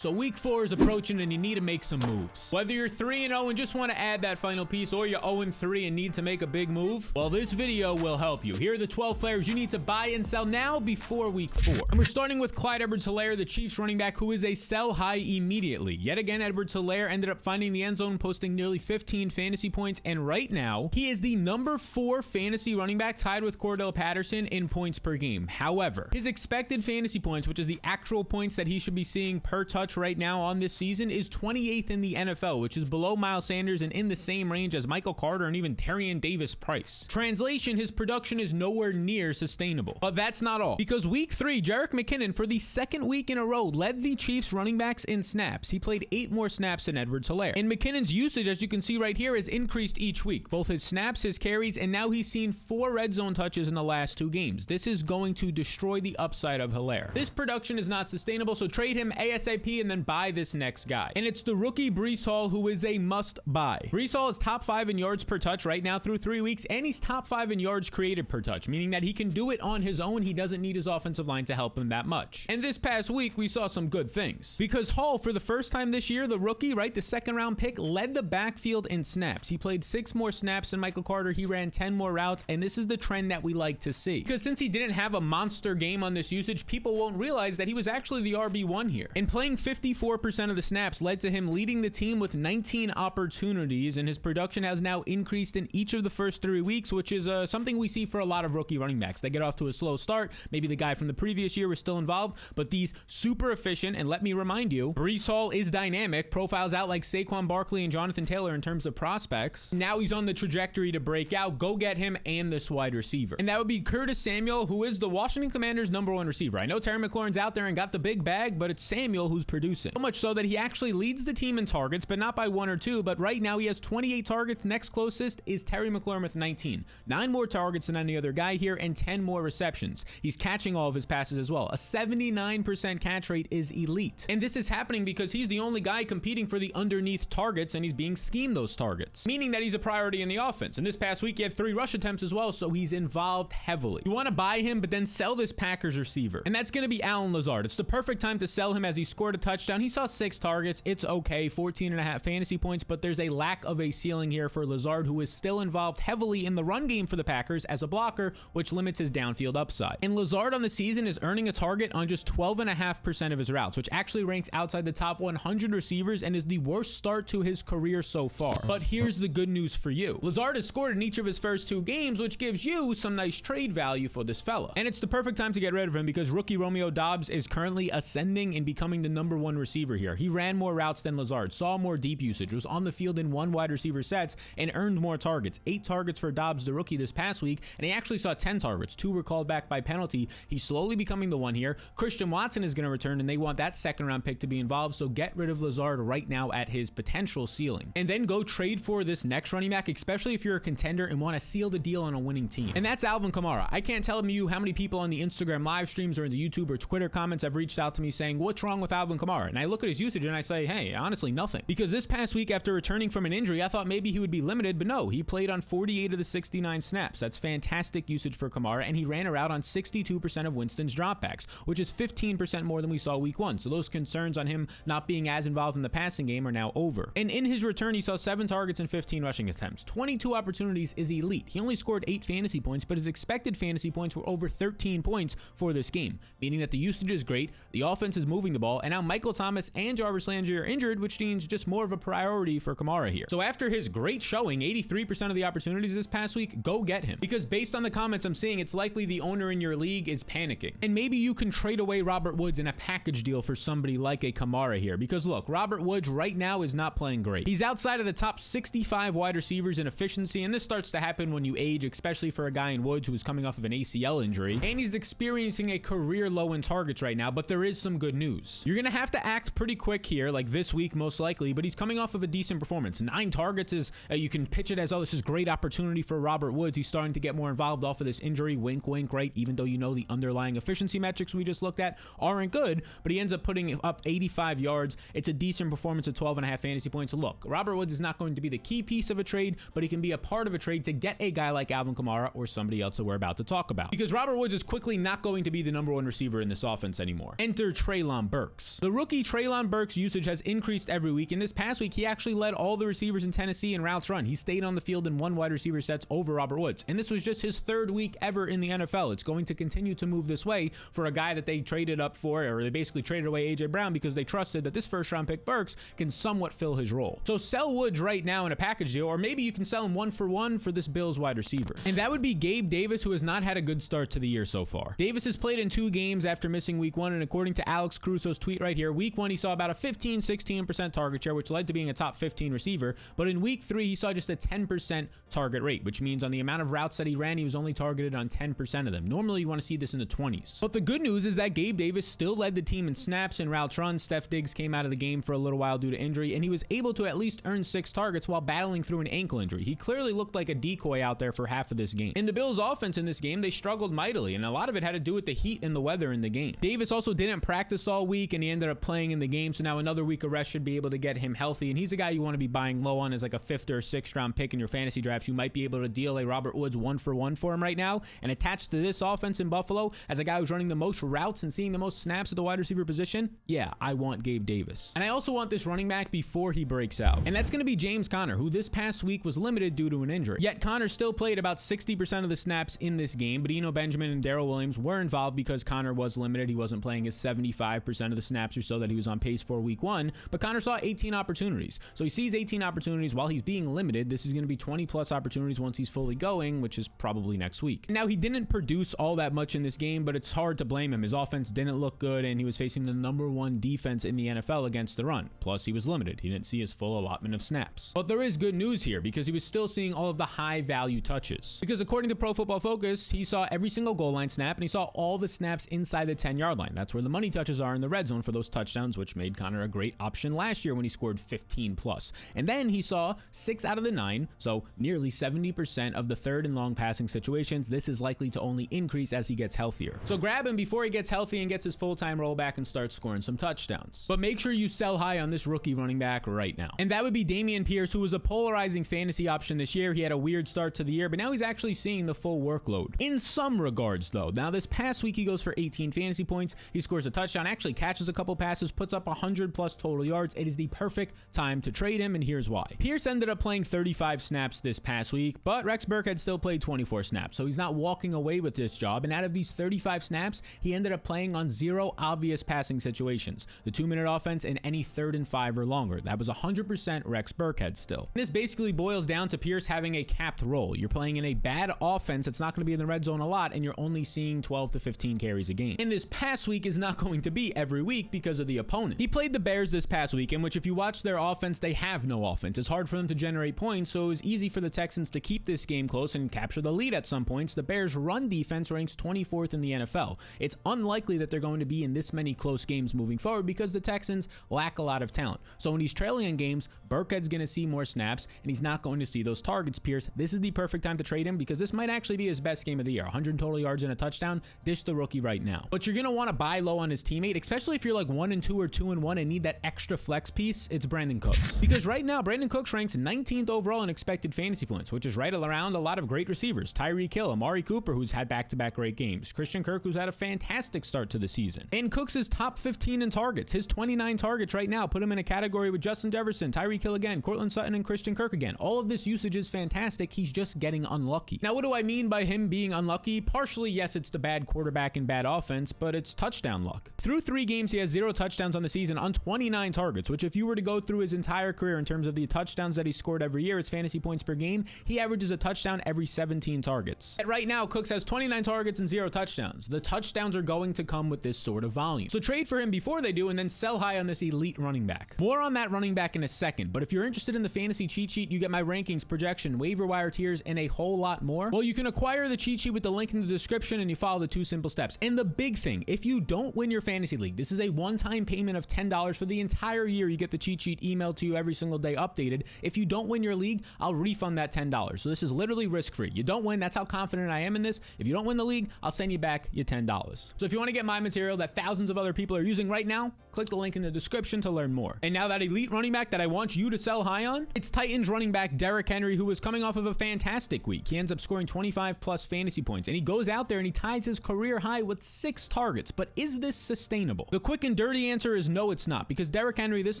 So week 4 is approaching and you need to make some moves. Whether you're 3-0 and just want to add that final piece, or you're 0-3 and need to make a big move, well, this video will help you. Here are the 12 players you need to buy and sell now before week 4. And we're starting with Clyde Edwards-Helaire, the Chiefs running back, who is a sell high immediately. Yet again, Edwards-Helaire ended up finding the end zone, posting nearly 15 fantasy points, and right now, he is the number 4 fantasy running back, tied with Cordell Patterson in points per game. However, his expected fantasy points, which is the actual points that he should be seeing per touch right now on this season, is 28th in the NFL, which is below Miles Sanders and in the same range as Michael Carter and even Damien Davis price. Translation, his production is nowhere near sustainable. But that's not all, because week 3, Jerick McKinnon, for the second week in a row, led the Chiefs running backs in snaps. He played 8 more snaps than Edwards-Helaire. And McKinnon's usage, as you can see right here, has increased each week, both his snaps, his carries, and now he's seen 4 red zone touches in the last 2 games. This is going to destroy the upside of Helaire. This production is not sustainable, so trade him ASAP and then buy this next guy. And it's the rookie Breece Hall, who is a must buy. Breece Hall is top 5 in yards per touch right now through 3 weeks, and he's top 5 in yards created per touch, meaning that he can do it on his own. He doesn't need his offensive line to help him that much. And this past week, we saw some good things, because Hall, for the first time this year, the rookie, right, the second round pick, led the backfield in snaps. He played 6 more snaps than Michael Carter. He ran 10 more routes, and this is the trend that we like to see. Because since he didn't have a monster game on this usage, people won't realize that he was actually the RB1 here. And playing 54% of the snaps led to him leading the team with 19 opportunities, and his production has now increased in each of the first 3 weeks, which is something we see for a lot of rookie running backs. They get off to a slow start. Maybe the guy from the previous year was still involved, but these super efficient, and let me remind you, Breece Hall is dynamic, profiles out like Saquon Barkley and Jonathan Taylor in terms of prospects. Now he's on the trajectory to break out. Go get him and this wide receiver. And that would be Curtis Samuel, who is the Washington Commanders' #1 receiver. I know Terry McLaurin's out there and got the big bag, but it's Samuel who's producing. So much so that he actually leads the team in targets, but not by 1 or 2. But right now he has 28 targets. Next closest is Terry McLaurin with 19. 9 more targets than any other guy here, and 10 more receptions. He's catching all of his passes as well. A 79% catch rate is elite. And this is happening because he's the only guy competing for the underneath targets, and he's being schemed those targets, meaning that he's a priority in the offense. And this past week he had 3 rush attempts as well, so he's involved heavily. You want to buy him, but then sell this Packers receiver, and that's going to be Allen Lazard. It's the perfect time to sell him, as he scored a touchdown. He saw 6 targets. It's okay, 14.5 fantasy points, but there's a lack of a ceiling here for Lazard, who is still involved heavily in the run game for the Packers as a blocker, which limits his downfield upside. And Lazard on the season is earning a target on just 12.5% of his routes, which actually ranks outside the top 100 receivers and is the worst start to his career so far. But here's the good news for you. Lazard has scored in each of his first 2 games, which gives you some nice trade value for this fella. And it's the perfect time to get rid of him, because rookie Romeo Doubs is currently ascending and becoming the #1 receiver here. He ran more routes than Lazard, saw more deep usage, was on the field in 1 wide receiver sets, and earned more targets. 8 targets for Doubs, the rookie, this past week, and he actually saw 10 targets. 2 were called back by penalty. He's slowly becoming the one here. Christian Watson is going to return, and they want that second-round pick to be involved, so get rid of Lazard right now at his potential ceiling. And then go trade for this next running back, especially if you're a contender and want to seal the deal on a winning team. And that's Alvin Kamara. I can't tell you how many people on the Instagram live streams or in the YouTube or Twitter comments have reached out to me saying, what's wrong with Alvin Kamara? And I look at his usage and I say, hey, honestly, nothing. Because this past week, after returning from an injury, I thought maybe he would be limited, but no, he played on 48 of the 69 snaps. That's fantastic usage for Kamara, and he ran a route on 62% of Winston's dropbacks, which is 15% more than we saw week 1. So those concerns on him not being as involved in the passing game are now over. And in his return, he saw 7 targets and 15 rushing attempts. 22 opportunities is elite. He only scored 8 fantasy points, but his expected fantasy points were over 13 points for this game, meaning that the usage is great, the offense is moving the ball, and now Michael Thomas and Jarvis Landry are injured, which means just more of a priority for Kamara here. So after his great showing, 83% of the opportunities this past week, go get him. Because based on the comments I'm seeing, it's likely the owner in your league is panicking. And maybe you can trade away Robert Woods in a package deal for somebody like a Kamara here. Because look, Robert Woods right now is not playing great. He's outside of the top 65 wide receivers in efficiency, and this starts to happen when you age, especially for a guy in Woods who is coming off of an ACL injury. And he's experiencing a career low in targets right now, but there is some good news. You're going to have to act pretty quick here, like this week most likely, but he's coming off of a decent performance. 9 targets is, you can pitch it as, oh, this is great opportunity for Robert Woods. He's starting to get more involved off of this injury. Wink, wink, right? Even though you know the underlying efficiency metrics we just looked at aren't good, but he ends up putting up 85 yards. It's a decent performance at 12.5 fantasy points. Look, Robert Woods is not going to be the key piece of a trade, but he can be a part of a trade to get a guy like Alvin Kamara or somebody else that we're about to talk about. Because Robert Woods is quickly not going to be the #1 receiver in this offense anymore. Enter Treylon Burks. The The rookie Treylon Burks' usage has increased every week, and this past week he actually led all the receivers in Tennessee in routes run. He stayed on the field in 1 wide receiver sets over Robert Woods, and this was just his 3rd week ever in the NFL. It's going to continue to move this way for a guy that they traded up for, or they basically traded away AJ Brown because they trusted that this first-round pick Burks can somewhat fill his role. So sell Woods right now in a package deal, or maybe you can sell him 1-for-1 for this Bills wide receiver. And that would be Gabe Davis, who has not had a good start to the year so far. Davis has played in 2 games after missing week 1, and according to Alex Caruso's tweet right here, week 1 he saw about a 15-16% target share, which led to being a top 15 receiver, but in week 3 he saw just a 10% target rate, which means on the amount of routes that he ran, he was only targeted on 10% of them. Normally you want to see this in the 20s. But the good news is that Gabe Davis still led the team in snaps and routes run. Steph Diggs came out of the game for a little while due to injury, and he was able to at least earn 6 targets while battling through an ankle injury. He clearly looked like a decoy out there for half of this game. In the Bills offense in this game, they struggled mightily, and a lot of it had to do with the heat and the weather in the game. Davis also didn't practice all week, and he ended up playing in the game, so now another week of rest should be able to get him healthy, and he's a guy you want to be buying low on as like a 5th or 6th round pick in your fantasy drafts. You might be able to deal a Robert Woods 1-for-1 for him right now, and attached to this offense in Buffalo as a guy who's running the most routes and seeing the most snaps at the wide receiver position, yeah, I want Gabe Davis. And I also want this running back before he breaks out, and that's going to be James Conner, who this past week was limited due to an injury. Yet Conner still played about 60% of the snaps in this game, but Eno Benjamin and Darrell Williams were involved because Conner was limited. He wasn't playing his 75% of the snaps or so that he was on pace for week 1, but Conner saw 18 opportunities. So he sees 18 opportunities while he's being limited. This is going to be 20 plus opportunities once he's fully going, which is probably next week. Now, he didn't produce all that much in this game, but it's hard to blame him. His offense didn't look good, and he was facing the #1 defense in the NFL against the run. Plus, he was limited. He didn't see his full allotment of snaps. But there is good news here because he was still seeing all of the high value touches. Because according to Pro Football Focus, he saw every single goal line snap, and he saw all the snaps inside the 10-yard line. That's where the money touches are in the red zone for those touchdowns, which made Conner a great option last year when he scored 15 plus. And then he saw 6 out of the 9, so nearly 70% of the 3rd and long passing situations. This is likely to only increase as he gets healthier. So grab him before he gets healthy and gets his full-time role back and starts scoring some touchdowns. But make sure you sell high on this rookie running back right now. And that would be Damien Pierce, who was a polarizing fantasy option this year. He had a weird start to the year, but now he's actually seeing the full workload. In some regards, though. Now, this past week, he goes for 18 fantasy points. He scores a touchdown, actually catches a couple passes, puts up 100 plus total yards. It is the perfect time to trade him, and here's why. Pierce ended up playing 35 snaps this past week, but Rex Burkhead still played 24 snaps, so he's not walking away with this job. And out of these 35 snaps, he ended up playing on 0 obvious passing situations, the 2-minute offense, and any 3rd and 5 or longer. That was 100% Rex Burkhead still. This basically boils down to Pierce having a capped role. You're playing in a bad offense that's not going to be in the red zone a lot, and you're only seeing 12 to 15 carries a game. And this past week is not going to be every week because of the opponent. He played the Bears this past week, in which if you watch their offense, they have no offense. It's hard for them to generate points, so it was easy for the Texans to keep this game close and capture the lead at some points. The Bears' run defense ranks 24th in the NFL. It's unlikely that they're going to be in this many close games moving forward because the Texans lack a lot of talent. So when he's trailing in games, Burkhead's going to see more snaps, and he's not going to see those targets. Pierce, this is the perfect time to trade him because this might actually be his best game of the year. 100 total yards and a touchdown. Dish the rookie right now. But you're going to want to buy low on his teammate, especially if you're like 1-2 or 2-1 and need that extra flex piece. It's Brandon Cooks. Because right now, Brandon Cooks ranks 19th overall in expected fantasy points, which is right around a lot of great receivers. Tyreek Hill, Amari Cooper, who's had back-to-back great games. Christian Kirk, who's had a fantastic start to the season. And Cooks is top 15 in targets. His 29 targets right now put him in a category with Justin Jefferson, Tyreek Hill again, Courtland Sutton, and Christian Kirk again. All of this usage is fantastic. He's just getting unlucky. Now, what do I mean by him being unlucky? Partially, yes, it's the bad quarterback and bad offense, but it's touchdown luck. Through 3 games, he has 0 touchdowns on the season on 29 targets, which if you were to go through his entire career in terms of the touchdowns that he scored every year, his fantasy points per game, he averages a touchdown every 17 targets. And right now, Cooks has 29 targets and 0 touchdowns. The touchdowns are going to come with this sort of volume. So trade for him before they do and then sell high on this elite running back. More on that running back in a second, but if you're interested in the fantasy cheat sheet, you get my rankings, projection, waiver wire tiers, and a whole lot more. Well, you can acquire the cheat sheet with the link in the description and you follow the 2 simple steps. And the big thing, if you don't win your fantasy league, this is a one-time payment of $10 for the entire year. You get the cheat sheet emailed to you every single day updated. If you don't win your league, I'll refund that $10. So this is literally risk-free. You don't win, that's how confident I am in this. If you don't win the league, I'll send you back your $10. So if you want to get my material that thousands of other people are using right now, click the link in the description to learn more. And now that elite running back that I want you to sell high on, it's Titans running back Derrick Henry, who was coming off of a fantastic week. He ends up scoring 25 plus fantasy points, and he goes out there and he ties his career high with 6 targets. But is this sustainable? The quick and dirty answer is no, it's not, because Derrick Henry, this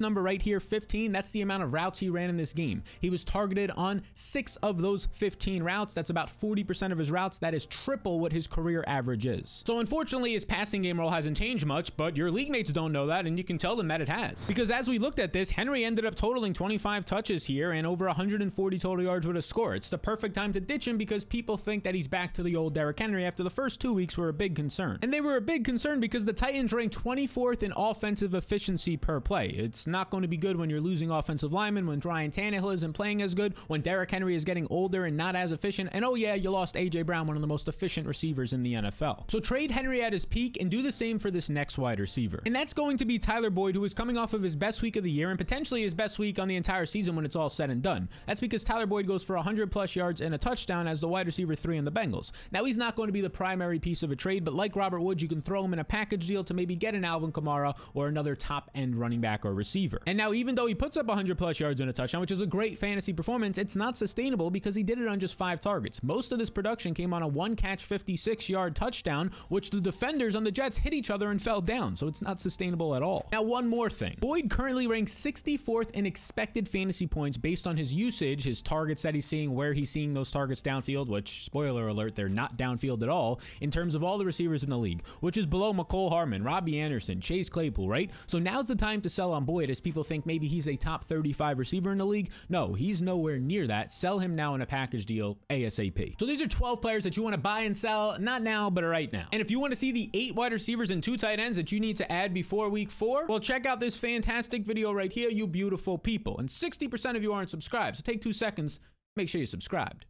number right here, 15, that's the amount of routes he ran in this game. He was targeted on 6 of those 15 routes. That's about 40% of his routes. That is triple what his career average is. So unfortunately, his passing game role hasn't changed much, but your league mates don't know that, and you can tell them that it has. Because as we looked at this, Henry ended up totaling 25 touches here and over 140 total yards with a score. It's the perfect time to ditch him because people think that he's back to the old Derrick Henry after the first 2 weeks were a big concern. And they were a big concern because the Titans ranked 24th in offensive efficiency per play. It's not going to be good when you're losing offensive linemen, when Ryan Tannehill isn't playing as good, when Derrick Henry is getting older and not as efficient, and oh yeah, you lost A.J. Brown, one of the most efficient receivers in the NFL. So trade Henry at his peak and do the same for this next wide receiver. And that's going to be Tyler Boyd, who is coming off of his best week of the year and potentially his best week on the entire season when it's all said and done. That's because Tyler Boyd goes for 100 plus yards and a touchdown as the wide receiver 3 on the Bengals. Now, he's not going to be the primary piece of a trade, but like Robert Woods, you can throw him in a package deal to maybe get an Alvin Kamara or another top end running back or receiver. And now, even though he puts up 100 plus yards and a touchdown, which is a great fantasy performance, it's not sustainable because he did it on just 5 targets. Most of this production came on a 1-catch 56-yard touchdown, which the defenders on the Jets hit each other and fell down, so it's not sustainable at all. Now, one more thing. Boyd currently ranks 64th in expected fantasy points based on his usage, his targets that he's seeing, where he's seeing those targets downfield, which, spoiler alert, they're not downfield at all, in terms of all the receivers in the league, which is below McCole Hardman, Robbie Anderson, Chase Claypool, right? So now's the time to sell on Boyd as people think maybe he's a top 35 receiver in the league. No, he's nowhere near that. Sell him now in a package deal ASAP. So these are 12 players that you want to buy and sell, not now, but right now. And if you want to see the 8 wide receivers and 2 tight ends that you need to add before week 4, well, check out this fantastic video right here, you beautiful people. And 60% of you aren't subscribed, so take 2 seconds, make sure you're subscribed.